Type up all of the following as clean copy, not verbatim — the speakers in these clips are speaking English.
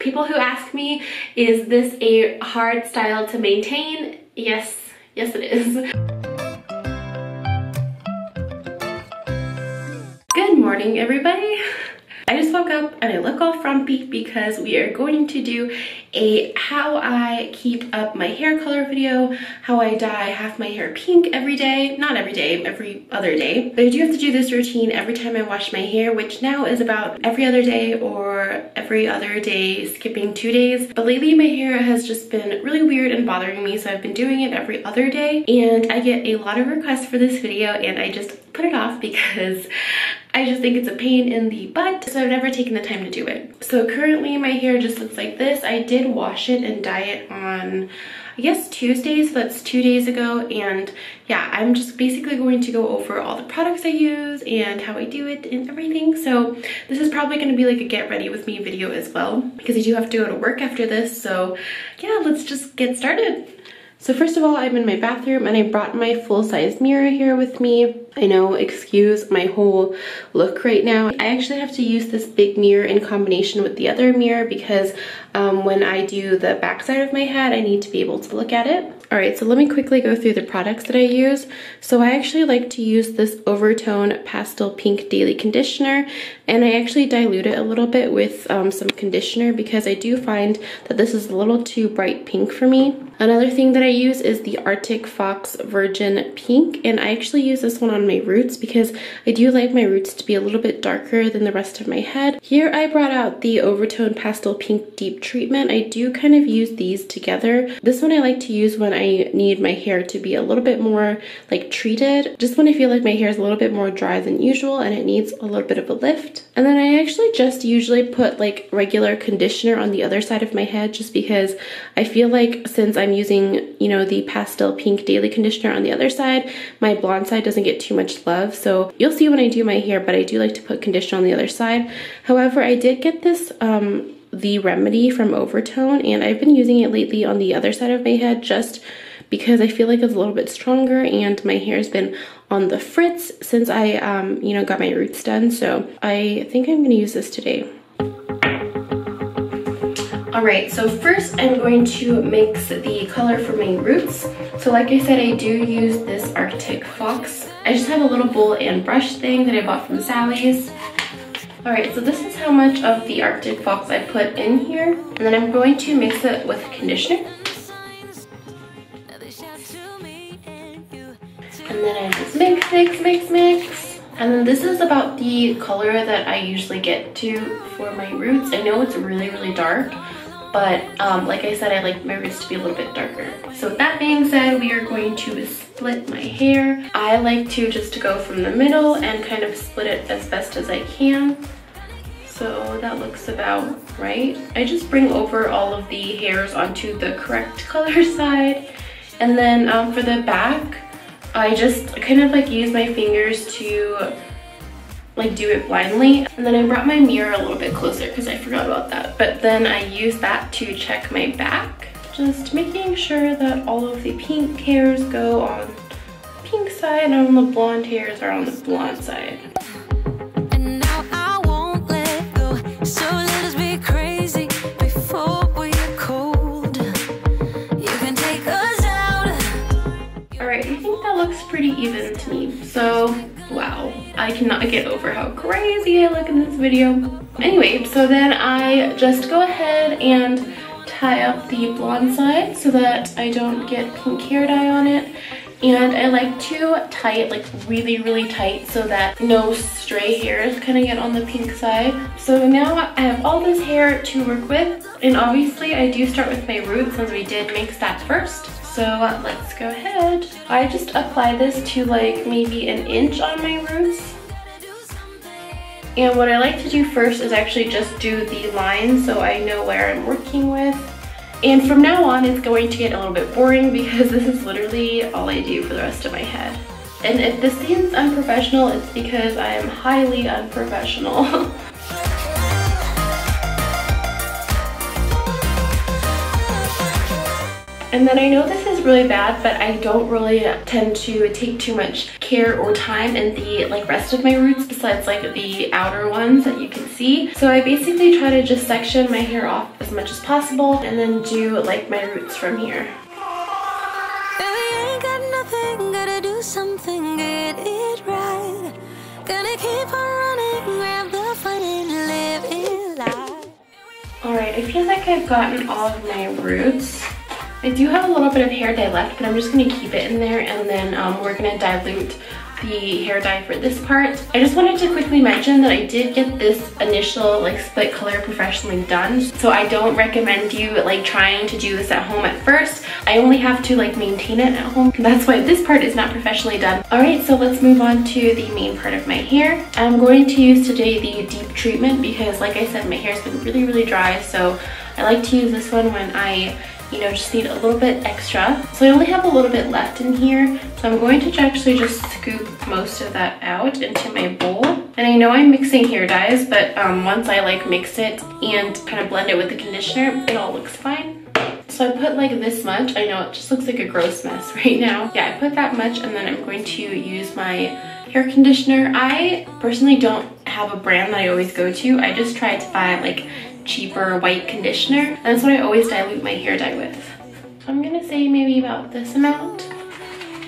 People who ask me, is this a hard style to maintain? Yes, yes it is. Good morning, everybody. I just woke up and I look all frumpy because we are going to do a how I keep up my hair color video, how I dye half my hair pink every day. Not every day, every other day. But I do have to do this routine every time I wash my hair, which now is about every other day or every other day, skipping 2 days. But lately my hair has just been really weird and bothering me, so I've been doing it every other day. And I get a lot of requests for this video and I just put it off because I just think it's a pain in the butt, so I've never taken the time to do it. So currently my hair just looks like this. I did wash it and dye it on, I guess, Tuesday, so that's 2 days ago. And yeah, I'm just basically going to go over all the products I use and how I do it and everything. So this is probably going to be like a get ready with me video as well, because I do have to go to work after this. So yeah, let's just get started. So first of all, I'm in my bathroom and I brought my full-size mirror here with me. I know, excuse my whole look right now. I actually have to use this big mirror in combination with the other mirror because when I do the back side of my head, I need to be able to look at it. All right, so let me quickly go through the products that I use. So I actually like to use this oVertone Pastel Pink Daily Conditioner, and I actually dilute it a little bit with some conditioner because I do find that this is a little too bright pink for me. Another thing that I use is the Arctic Fox Virgin Pink, and I actually use this one on my roots because I do like my roots to be a little bit darker than the rest of my head. Here I brought out the oVertone Pastel Pink Deep Treatment. I do kind of use these together. This one I like to use when I need my hair to be a little bit more like treated, just when I feel like my hair is a little bit more dry than usual and it needs a little bit of a lift. And then I actually just usually put like regular conditioner on the other side of my head just because I feel like since I'm using, you know, the Pastel Pink Daily Conditioner on the other side, my blonde side doesn't get too much love. So you'll see when I do my hair, but I do like to put conditioner on the other side. However, I did get this The Remedy from oVertone, and I've been using it lately on the other side of my head just because I feel like it's a little bit stronger and my hair has been on the fritz since I, you know, got my roots done. So I think I'm gonna use this today. All right, so first I'm going to mix the color for my roots. So like I said, I do use this Arctic Fox. I just have a little bowl and brush thing that I bought from Sally's. All right, so this is how much of the Arctic Fox I put in here. And then I'm going to mix it with conditioner. And then I just mix, mix, mix, mix. And then this is about the color that I usually get to for my roots. I know it's really, really dark, but like I said, I like my roots to be a little bit darker. So with that being said, we are going to split my hair. I like to just go from the middle and kind of split it as best as I can. So that looks about right. I just bring over all of the hairs onto the correct color side. And then for the back, I just kind of like use my fingers to like do it blindly. And then I brought my mirror a little bit closer because I forgot about that. But then I use that to check my back, just making sure that all of the pink hairs go on the pink side and all the blonde hairs are on the blonde side. And now I won't let go, so let us be crazy before we are cold. You can take us out. All right, I think that looks pretty even to me. So wow, I cannot get over how crazy I look in this video. Anyway, so then I just go ahead and tie up the blonde side so that I don't get pink hair dye on it. And I like to tie it like really, really tight so that no stray hairs kind of get on the pink side. So now I have all this hair to work with. And obviously I do start with my roots since we did mix that first. So let's go ahead. I just apply this to like maybe 1 inch on my roots. And what I like to do first is actually just do the lines so I know where I'm working with. And from now on, it's going to get a little bit boring because this is literally all I do for the rest of my head. And if this seems unprofessional, it's because I am highly unprofessional. And then I know this is really bad, but I don't really tend to take too much care or time in the like rest of my roots besides like the outer ones that you can see. So I basically try to just section my hair off as much as possible and then do like my roots from here. Baby, ain't got nothing, gotta do something, get it right. Gonna keep on running, grab the fun and live it life. Alright, I feel like I've gotten all of my roots. I do have a little bit of hair dye left, but I'm just going to keep it in there, and then we're going to dilute the hair dye for this part. I just wanted to quickly mention that I did get this initial like split color professionally done, so I don't recommend you like trying to do this at home at first. I only have to like maintain it at home. That's why this part is not professionally done. Alright, so let's move on to the main part of my hair. I'm going to use today the deep treatment because like I said, my hair's been really dry, so I like to use this one when I just need a little bit extra. So I only have a little bit left in here. So I'm going to actually just scoop most of that out into my bowl. And I know I'm mixing hair dyes, but once I like mix it and kind of blend it with the conditioner, it all looks fine. So I put like this much. I know it just looks like a gross mess right now. Yeah, I put that much, and then I'm going to use my hair conditioner. I personally don't have a brand that I always go to. I just try to buy like cheaper white conditioner, and that's what I always dilute my hair dye with. So I'm gonna say maybe about this amount.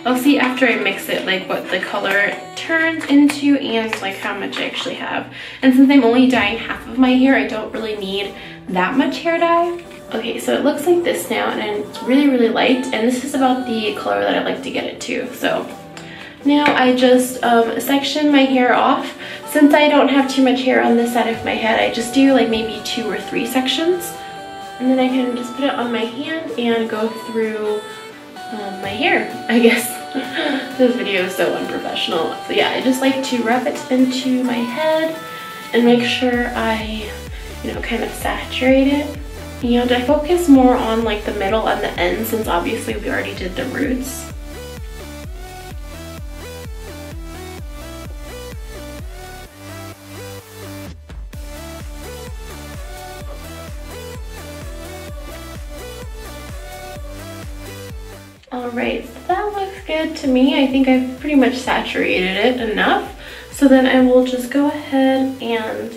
I'll see after I mix it like what the color turns into and like how much I actually have. And since I'm only dyeing half of my hair, I don't really need that much hair dye. Okay, so it looks like this now, and it's really light, and this is about the color that I like to get it to. So now I just section my hair off. Since I don't have too much hair on this side of my head, I just do like maybe 2 or 3 sections. And then I can just put it on my hand and go through my hair, I guess. This video is so unprofessional. So yeah, I just like to rub it into my head and make sure I, kind of saturate it. And I focus more on like the middle and the end since obviously we already did the roots. Alright, so that looks good to me. I think I've pretty much saturated it enough. So then I will just go ahead and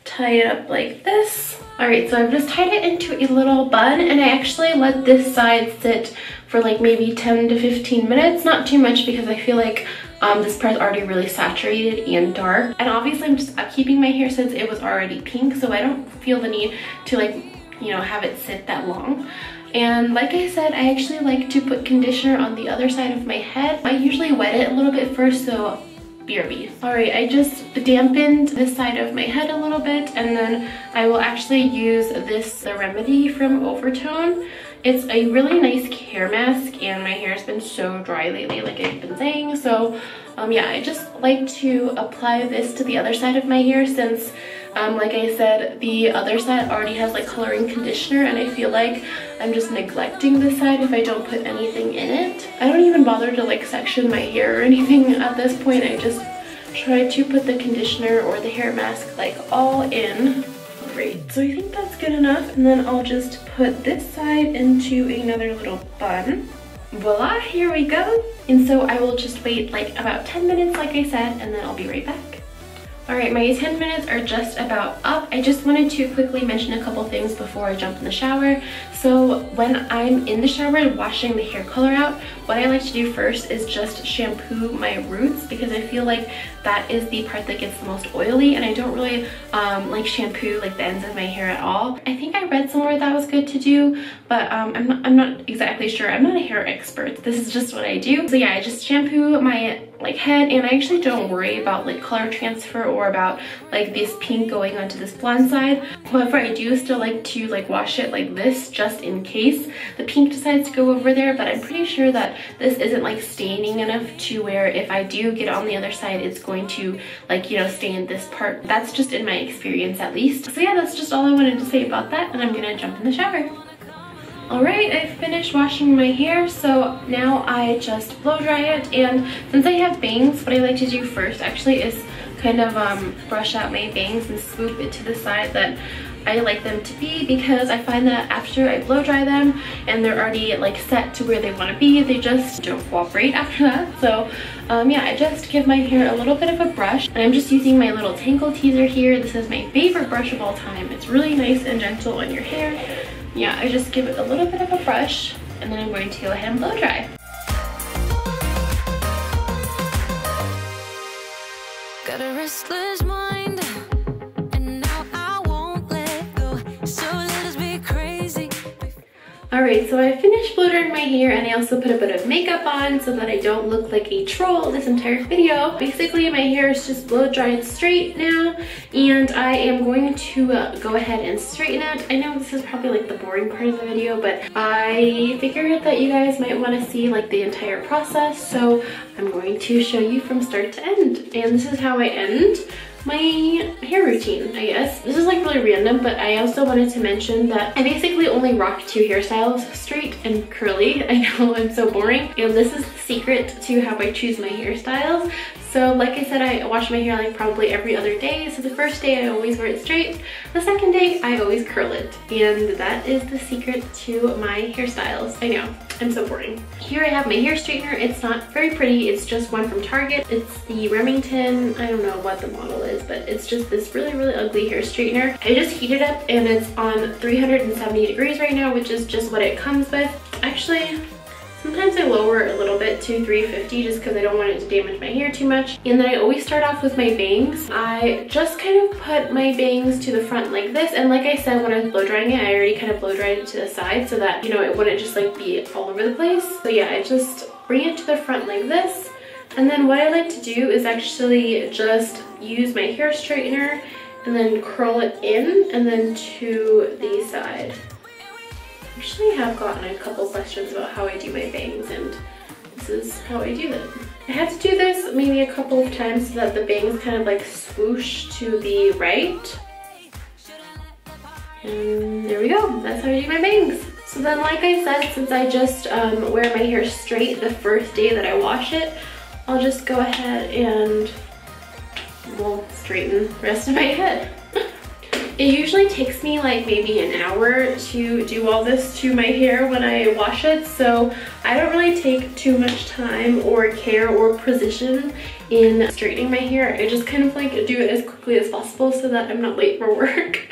tie it up like this. Alright, so I've just tied it into a little bun, and I actually let this side sit for like maybe 10 to 15 minutes. Not too much because I feel like this part's already really saturated and dark. And obviously I'm just upkeeping my hair since it was already pink, so I don't feel the need to like, have it sit that long. And like I said, I actually like to put conditioner on the other side of my head. I usually wet it a little bit first, so BRB. Alright, I just dampened this side of my head a little bit, and then I will actually use the remedy from oVertone. It's a really nice hair mask, and my hair has been so dry lately, like I've been saying. So yeah, I just like to apply this to the other side of my hair since like I said, the other side already has like coloring conditioner, and I feel like I'm just neglecting this side if I don't put anything in it. I don't even bother to like section my hair or anything at this point. I just try to put the conditioner or the hair mask like all in. Great, so I think that's good enough, and then I'll just put this side into another little bun. Voila, here we go. And so I will just wait like about 10 minutes like I said, and then I'll be right back. Alright, my 10 minutes are just about up. I just wanted to quickly mention a couple things before I jump in the shower. So when I'm in the shower washing the hair color out, what I like to do first is just shampoo my roots because I feel like that is the part that gets the most oily, and I don't really like shampoo like the ends of my hair at all. I think I read somewhere that was good to do, but I'm not exactly sure. I'm not a hair expert. This is just what I do. So yeah, I just shampoo my like head, and I actually don't worry about like color transfer or about like this pink going onto this blonde side. However, I do still like to like wash it like this just in case the pink decides to go over there, but I'm pretty sure that this isn't like staining enough to where if I do get on the other side, it's going to like, stain this part. That's just in my experience at least. So yeah, that's just all I wanted to say about that, and I'm gonna jump in the shower. Alright, I finished washing my hair, so now I just blow dry it, and since I have bangs, what I like to do first actually is kind of brush out my bangs and swoop it to the side that I like them to be, because I find that after I blow dry them and they're already like set to where they want to be, they just don't cooperate after that. So yeah, I just give my hair a little bit of a brush, and I'm just using my little Tangle Teaser here. This is my favorite brush of all time. It's really nice and gentle on your hair. Yeah, I just give it a little bit of a brush, and then I'm going to go ahead and blow dry. Got a restless mind, and now I won't let go. So let us be crazy. Alright, so I finished blow drying my hair, and I also put a bit of makeup on so that I don't look like a troll this entire video. Basically, my hair is just blow dried straight now, and I am going to go ahead and straighten it. I know this is probably like the boring part of the video, but I figured that you guys might want to see like the entire process, so I'm going to show you from start to end. And this is how I end my hair routine, I guess. This is like really random, but I also wanted to mention that I basically only rock 2 hairstyles, straight and curly. I know I'm so boring, and this is the secret to how I choose my hairstyles. So like I said, I wash my hair like probably every other day. So the first day I always wear it straight. The second day I always curl it. And that is the secret to my hairstyles. I know, I'm so boring. Here I have my hair straightener. It's not very pretty. It's just one from Target. It's the Remington, I don't know what the model is, but it's just this really, really ugly hair straightener. I just heated it up, and it's on 370 degrees right now, which is just what it comes with. Actually, sometimes I lower it a little bit to 350 just because I don't want it to damage my hair too much. And then I always start off with my bangs. I just kind of put my bangs to the front like this. And like I said, when I was blow drying it, I already kind of blow dried it to the side so that, you know, it wouldn't just like be all over the place. So yeah, I just bring it to the front like this. And then what I like to do is actually just use my hair straightener and then curl it in and then to the side. Actually have gotten a couple questions about how I do my bangs, and this is how I do them. I had to do this maybe a couple of times so that the bangs kind of like swoosh to the right. And there we go, that's how I do my bangs. So then like I said, since I just wear my hair straight the first day that I wash it, I'll just go ahead and we'll straighten the rest of my head. It usually takes me like maybe an hour to do all this to my hair when I wash it, so I don't really take too much time or care or precision in straightening my hair. I just kind of like do it as quickly as possible so that I'm not late for work.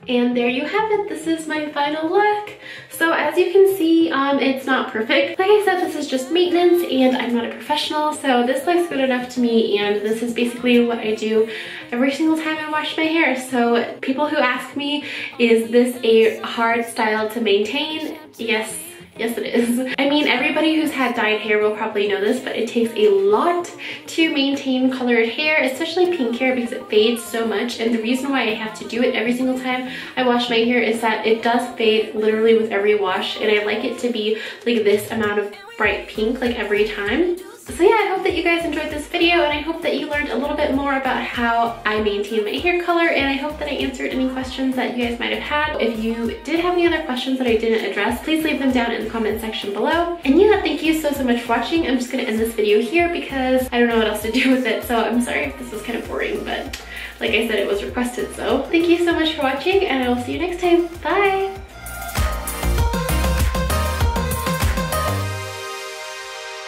And there you have it. This is my final look. So as you can see, it's not perfect. Like I said, this is just maintenance and I'm not a professional, so this looks good enough to me, and this is basically what I do every single time I wash my hair. So people who ask me, is this a hard style to maintain? Yes. Yes, it is. I mean, everybody who's had dyed hair will probably know this, but it takes a lot to maintain colored hair, especially pink hair, because it fades so much. And the reason why I have to do it every single time I wash my hair is that it does fade literally with every wash, and I like it to be like this amount of bright pink like every time. So yeah, I hope that you guys enjoyed this video, and I hope that you learned a little bit more about how I maintain my hair color, and I hope that I answered any questions that you guys might have had. If you did have any other questions that I didn't address, please leave them down in the comment section below. And yeah, thank you so much for watching. I'm just gonna end this video here because I don't know what else to do with it, so I'm sorry if this was kind of boring, but like I said, it was requested. So thank you so much for watching, and I will see you next time. Bye!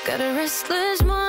Got a restless mind.